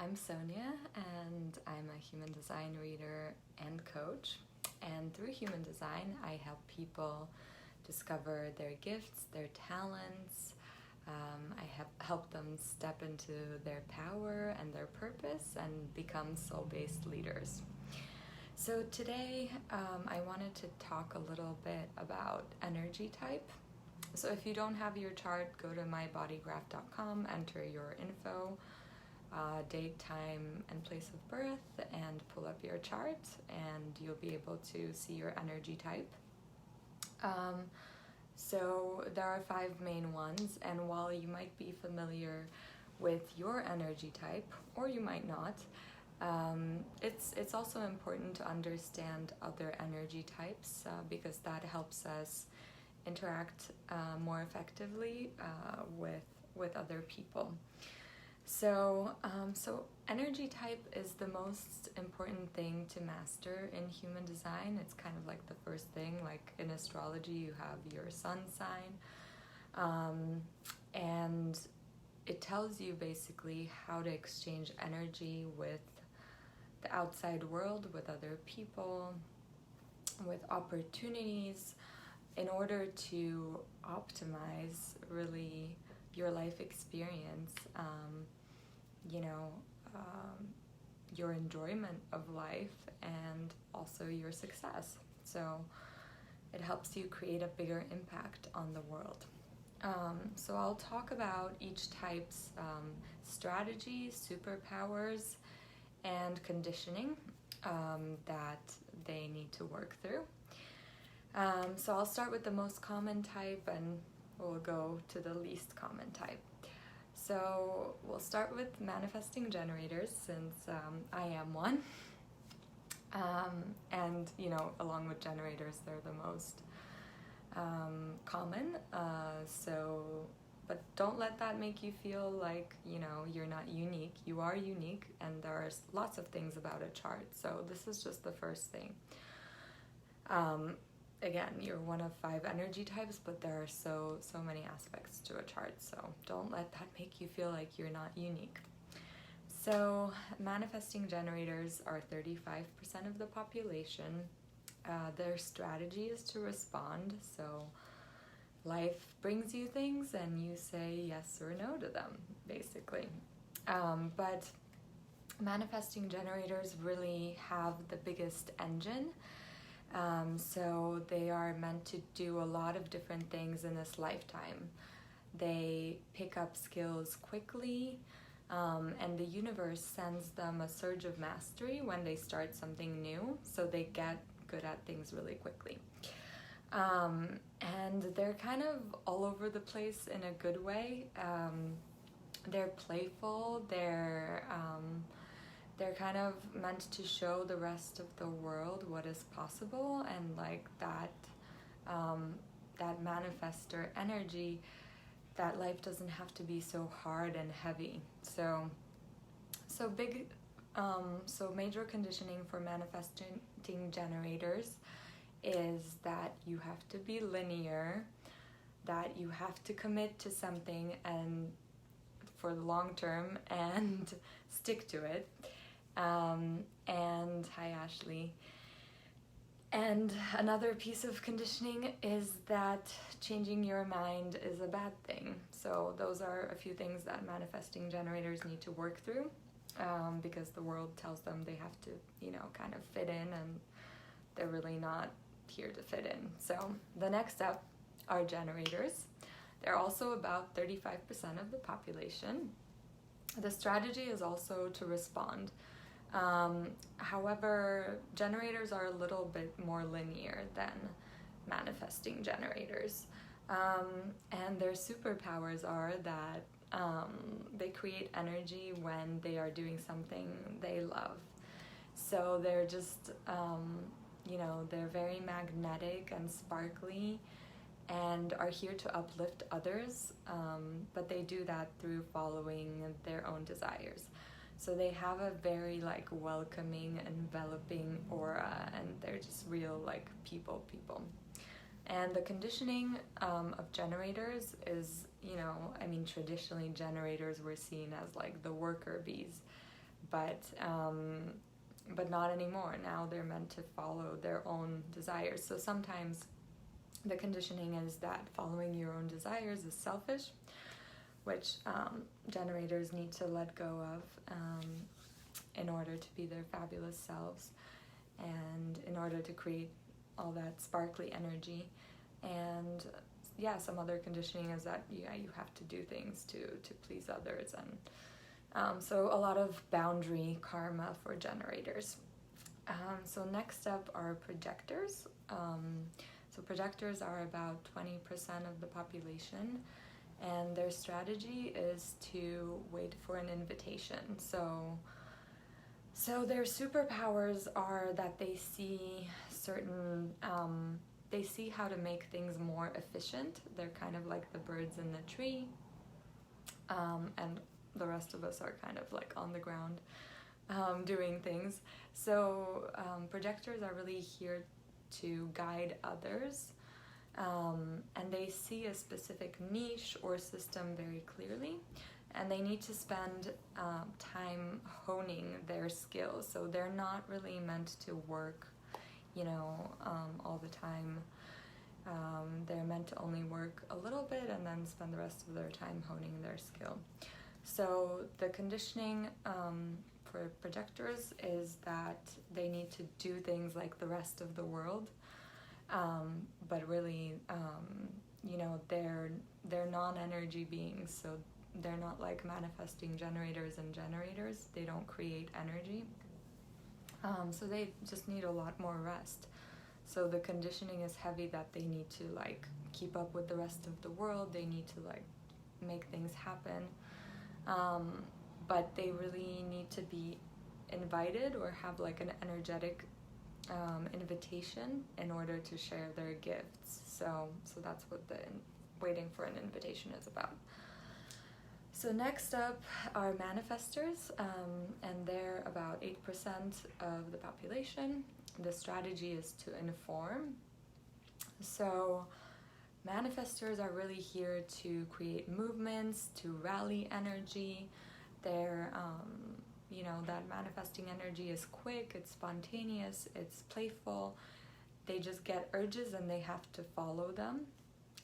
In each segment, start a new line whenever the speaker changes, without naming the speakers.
I'm Sonia, and I'm a human design reader and coach. And through human design, I help people discover their gifts, their talents. I have helped them step into their power and their purpose and become soul-based leaders. So today, I wanted to talk a little bit about energy type. So if you don't have your chart, go to mybodygraph.com, enter your info, date, time, and place of birth, and pull up your chart, and you'll be able to see your energy type. So there are 5 main ones, and while you might be familiar with your energy type, or you might not, it's also important to understand other energy types because that helps us interact more effectively with other people. So energy type is the most important thing to master in human design. It's kind of like the first thing. Like in astrology, you have your sun sign, and it tells you basically how to exchange energy with the outside world, with other people, with opportunities, in order to optimize really your life experience, your enjoyment of life, and also your success. So it helps you create a bigger impact on the world. So I'll talk about each type's strategies, superpowers, and conditioning that they need to work through. So I'll start with the most common type, and we'll go to the least common type. So we'll start with manifesting generators, since I am one. And, along with generators, they're the most common. But don't let that make you feel like, you're not unique. You are unique, and there are lots of things about a chart. So this is just the first thing. Again, you're one of 5 energy types, but there are so many aspects to a chart, so don't let that make you feel like you're not unique. So manifesting generators are 35% of the population. Their strategy is to respond, so life brings you things and you say yes or no to them, basically. But manifesting generators really have the biggest engine. So they are meant to do a lot of different things in this lifetime. They pick up skills quickly, and the universe sends them a surge of mastery when they start something new, so they get good at things really quickly. And they're kind of all over the place in a good way. They're playful, they're kind of meant to show the rest of the world what is possible, and like that manifestor energy, that life doesn't have to be so hard and heavy. So major conditioning for manifesting generators is that you have to be linear, that you have to commit to something and for the long term and stick to it. And hi, Ashley. And another piece of conditioning is that changing your mind is a bad thing. So those are a few things that manifesting generators need to work through, because the world tells them they have to, kind of fit in, and they're really not here to fit in. So the next up are generators. They're also about 35% of the population. The strategy is also to respond. However, generators are a little bit more linear than manifesting generators. And their superpowers are that they create energy when they are doing something they love. So they're just, they're very magnetic and sparkly and are here to uplift others, but they do that through following their own desires. So they have a very welcoming, enveloping aura, and they're just real people. And the conditioning of generators is, traditionally generators were seen as the worker bees. but not anymore. Now they're meant to follow their own desires. So sometimes the conditioning is that following your own desires is selfish, which generators need to let go of in order to be their fabulous selves and in order to create all that sparkly energy. And yeah, some other conditioning is that you have to do things to please others, and so a lot of boundary karma for generators. So next up are projectors. So projectors are about 20% of the population, and their strategy is to wait for an invitation. So their superpowers are that they see certain, they see how to make things more efficient. They're kind of like the birds in the tree, and the rest of us are kind of like on the ground doing things. So projectors are really here to guide others, and they see a specific niche or system very clearly, and they need to spend time honing their skills. So they're not really meant to work, all the time. They're meant to only work a little bit and then spend the rest of their time honing their skill. So the conditioning for projectors is that they need to do things like the rest of the world, but really, they're non-energy beings, so they're not like manifesting generators and generators. They don't create energy, so they just need a lot more rest. So the conditioning is heavy that they need to like keep up with the rest of the world. They need to like make things happen. But they really need to be invited or have like an energetic invitation in order to share their gifts. So that's what the waiting for an invitation is about. So next up are manifestors, and they're about 8% of the population. The strategy is to inform. So manifestors are really here to create movements, to rally energy. They're, that manifesting energy is quick, it's spontaneous, it's playful. They just get urges and they have to follow them.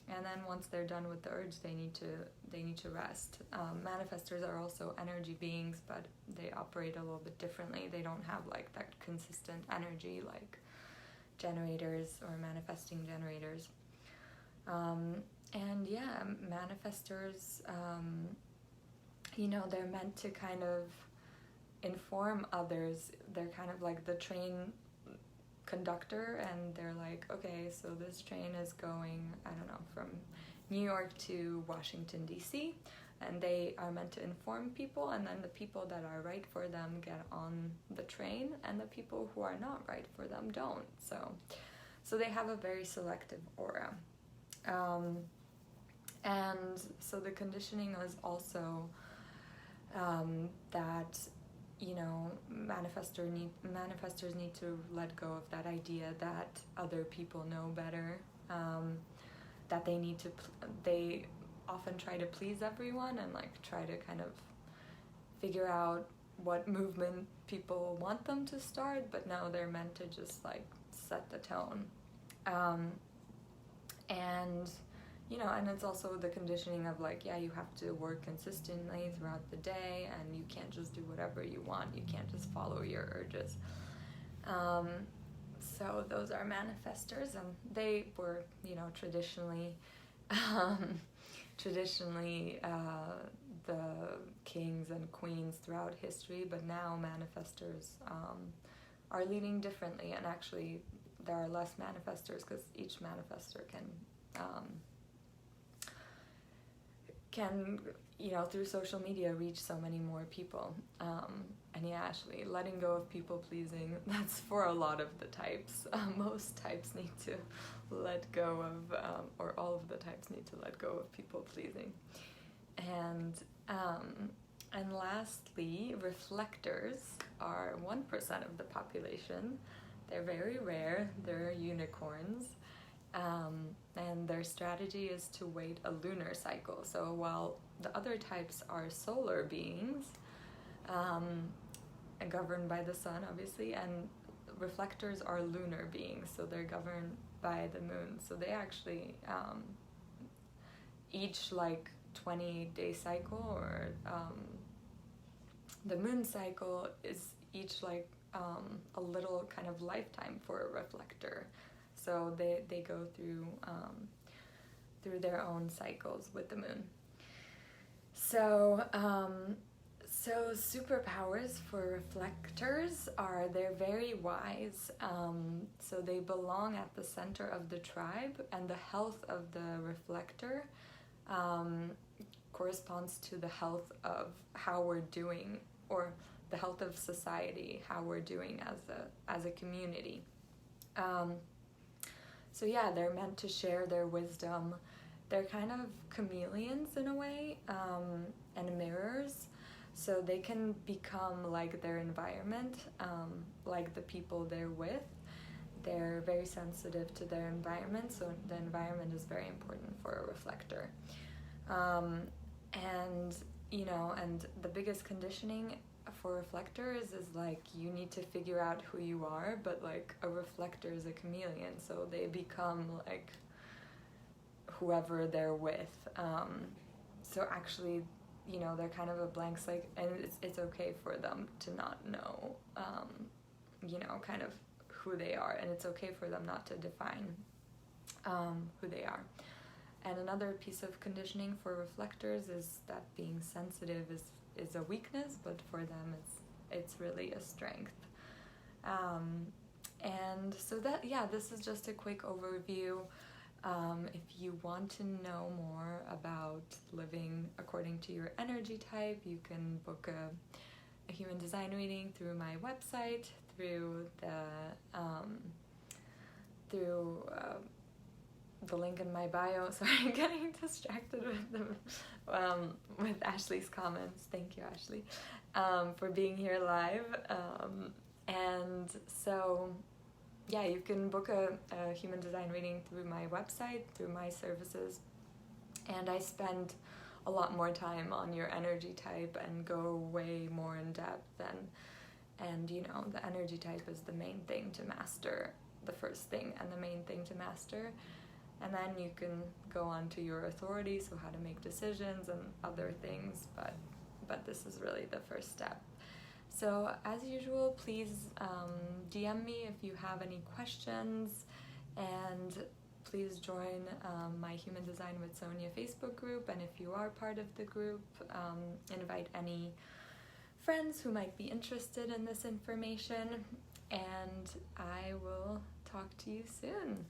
And then once they're done with the urge, they need to rest. Manifestors are also energy beings, but they operate a little bit differently. They don't have like that consistent energy like generators or manifesting generators. And yeah, manifestors, they're meant to kind of inform others. They're kind of like the train conductor, and they're like, okay, so this train is going, I don't know, from New York to Washington, D.C., and they are meant to inform people, and then the people that are right for them get on the train, and the people who are not right for them don't. So they have a very selective aura. And so the conditioning is also that manifestors need to let go of that idea that other people know better, that they often try to please everyone and like try to kind of figure out what movement people want them to start, but no, they're meant to just like set the tone. And it's also the conditioning of like, yeah, you have to work consistently throughout the day, and you can't just do whatever you want. You can't just follow your urges. So those are manifestors, and they were, traditionally the kings and queens throughout history, but now manifestors are leading differently, and actually there are less manifestors because each manifestor can through social media reach so many more people. And yeah, actually letting go of people pleasing, that's for a lot of the types. Most types need to let go of, or all of the types need to let go of people pleasing. And lastly, reflectors are 1% of the population. They're very rare. They're unicorns. And their strategy is to wait a lunar cycle. So while the other types are solar beings, governed by the sun, obviously, and reflectors are lunar beings, so they're governed by the moon. So they actually, each like 20-day cycle, or the moon cycle, is each like a little kind of lifetime for a reflector. So they go through their own cycles with the moon. So so superpowers for reflectors are, they're very wise. So they belong at the center of the tribe, and the health of the reflector corresponds to the health of how we're doing, or the health of society, how we're doing as a community. So yeah, they're meant to share their wisdom. They're kind of chameleons in a way, and mirrors. So they can become like their environment, like the people they're with. They're very sensitive to their environment, so the environment is very important for a reflector. And, you know, and the biggest conditioning for reflectors is like, you need to figure out who you are, but like a reflector is a chameleon, so they become like whoever they're with. So actually, you know, they're kind of a blank slate, and it's okay for them to not know, you know, kind of who they are, and it's okay for them not to define who they are. And another piece of conditioning for reflectors is that being sensitive is a weakness, but for them it's really a strength. And so that, yeah, this is just a quick overview. If you want to know more about living according to your energy type, you can book a human design reading through my website, through the link in my bio. Sorry, I'm getting distracted with Ashley's comments. Thank you, Ashley, for being here live. And so, yeah, you can book a human design reading through my website, through my services. And I spend a lot more time on your energy type and go way more in depth. And you know, the energy type is the main thing to master, the first thing and the main thing to master. And then you can go on to your authority, so how to make decisions and other things, but this is really the first step. So as usual, please DM me if you have any questions, and please join my Human Design with Sonia Facebook group. And if you are part of the group, invite any friends who might be interested in this information, and I will talk to you soon.